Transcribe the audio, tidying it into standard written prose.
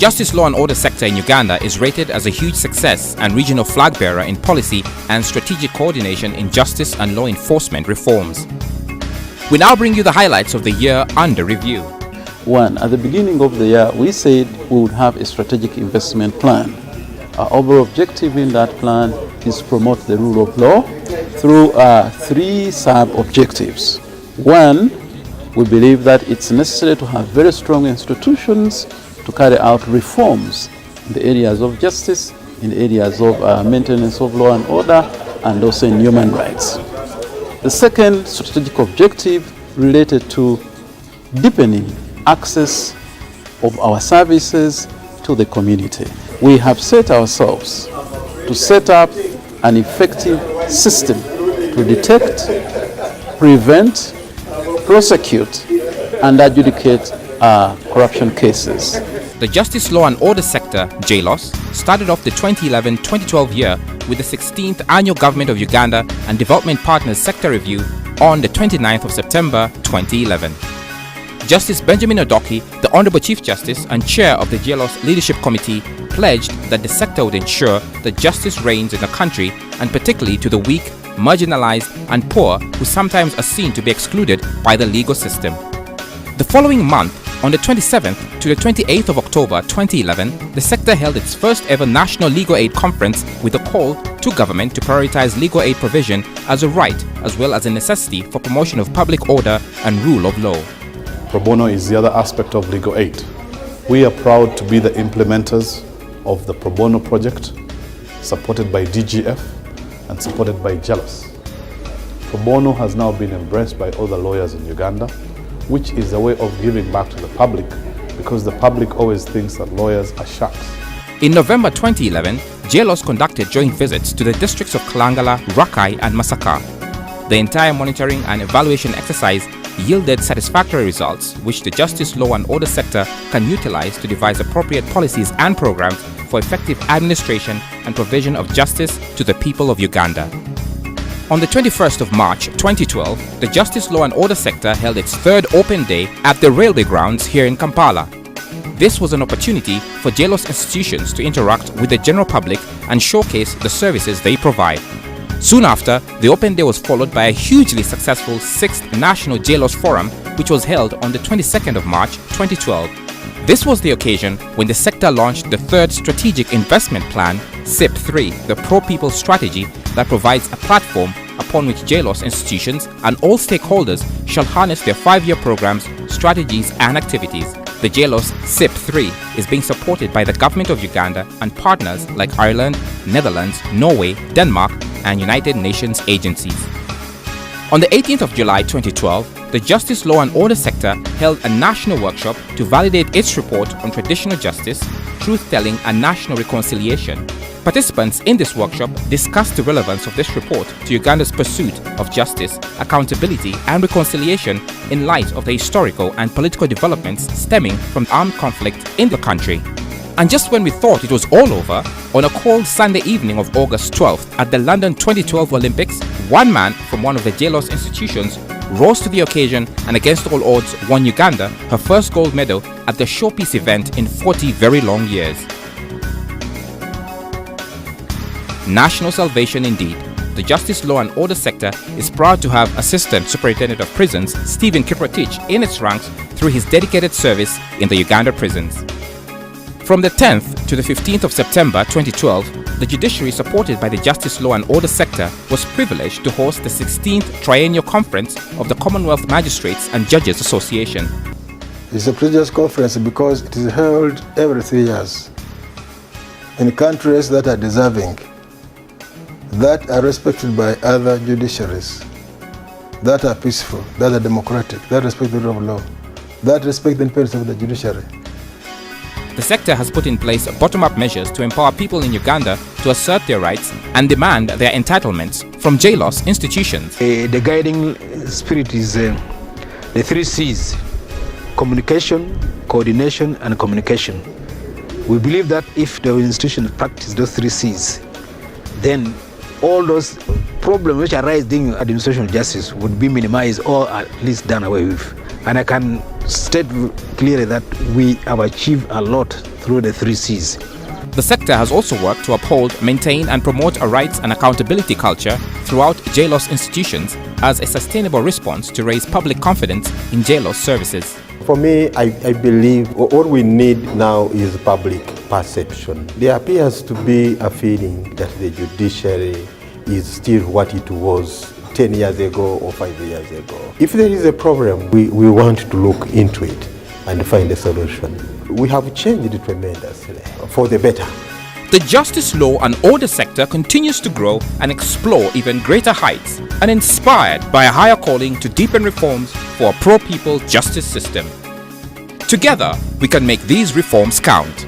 justice law and order sector in Uganda is rated as a huge success and regional flag bearer in policy and strategic coordination in justice and law enforcement reforms. We now bring you the highlights of the year under review. 1. At the beginning of the year, we said we would have a strategic investment plan. Our overall objective in that plan is to promote the rule of law through 3 sub-objectives. 1, we believe that it's necessary to have very strong institutions to carry out reforms in the areas of justice, in the areas of maintenance of law and order, and also in human rights. The second strategic objective related to deepening access of our services to the community. We have set ourselves to set up an effective system to detect, prevent, prosecute, and adjudicate corruption cases. The Justice Law and Order sector, JLOS, started off the 2011-2012 year with the 16th Annual Government of Uganda and Development Partners Sector Review on the 29th of September 2011. Justice Benjamin Odoki, the Honorable Chief Justice and Chair of the JLOS Leadership Committee, pledged that the sector would ensure that justice reigns in the country, and particularly to the weak, marginalized and poor who sometimes are seen to be excluded by the legal system. The following month, on the 27th to the 28th of October 2011, the sector held its first ever National Legal Aid Conference with a call to government to prioritize legal aid provision as a right as well as a necessity for promotion of public order and rule of law. Pro bono is the other aspect of legal aid. We are proud to be the implementers of the Pro bono project supported by DGF and supported by JLOS. Pro bono has now been embraced by other lawyers in Uganda, which is a way of giving back to the public, because the public always thinks that lawyers are sharks. In November 2011, JLOS conducted joint visits to the districts of Kalangala, Rakai and Masaka. The entire monitoring and evaluation exercise yielded satisfactory results, which the Justice Law and Order sector can utilize to devise appropriate policies and programs for effective administration and provision of justice to the people of Uganda. On the 21st of March 2012, the Justice Law and Order sector held its third open day at the railway grounds here in Kampala. This was an opportunity for JLOS institutions to interact with the general public and showcase the services they provide. Soon after, the open day was followed by a hugely successful 6th National JLOS Forum, which was held on the 22nd of March 2012. This was the occasion when the sector launched the third Strategic Investment Plan, SIP3, the pro-people strategy that provides a platform upon which JLOS institutions and all stakeholders shall harness their 5-year programs, strategies and activities. The JLOS SIP3 is being supported by the Government of Uganda and partners like Ireland, Netherlands, Norway, Denmark and United Nations agencies. On the 18th of July 2012, the Justice Law and Order sector held a national workshop to validate its report on traditional justice, truth-telling and national reconciliation. Participants in this workshop discussed the relevance of this report to Uganda's pursuit of justice, accountability and reconciliation in light of the historical and political developments stemming from armed conflict in the country. And just when we thought it was all over, on a cold Sunday evening of August 12th at the London 2012 Olympics, one man from one of the JLOS institutions rose to the occasion and against all odds won Uganda her first gold medal at the showpiece event in 40 very long years. National salvation indeed. The Justice Law and Order sector is proud to have Assistant Superintendent of Prisons Stephen Kiprotich in its ranks through his dedicated service in the Uganda prisons. From the 10th to the 15th of September 2012, the judiciary supported by the Justice Law and Order sector was privileged to host the 16th Triennial Conference of the Commonwealth Magistrates and Judges Association. It's a prestigious conference because it is held every 3 years in countries that are deserving, that are respected by other judiciaries, that are peaceful, that are democratic, that respect the rule of law, that respect the independence of the judiciary. The sector has put in place bottom-up measures to empower people in Uganda to assert their rights and demand their entitlements from JLOS institutions. The guiding spirit is the 3 C's: communication, coordination and communication. We believe that if the institution practice those 3 C's, then all those problems which arise during administration of justice would be minimized or at least done away with. And I can state clearly that we have achieved a lot through the 3 Cs. The sector has also worked to uphold, maintain and promote a rights and accountability culture throughout JLOS institutions as a sustainable response to raise public confidence in JLOS services. For me, I believe what we need now is public perception. There appears to be a feeling that the judiciary is still what it was 10 years ago or 5 years ago. If there is a problem, we want to look into it and find a solution. We have changed tremendously for the better. The justice, law and order sector continues to grow and explore even greater heights, and inspired by a higher calling to deepen reforms for a pro-people justice system. Together, we can make these reforms count.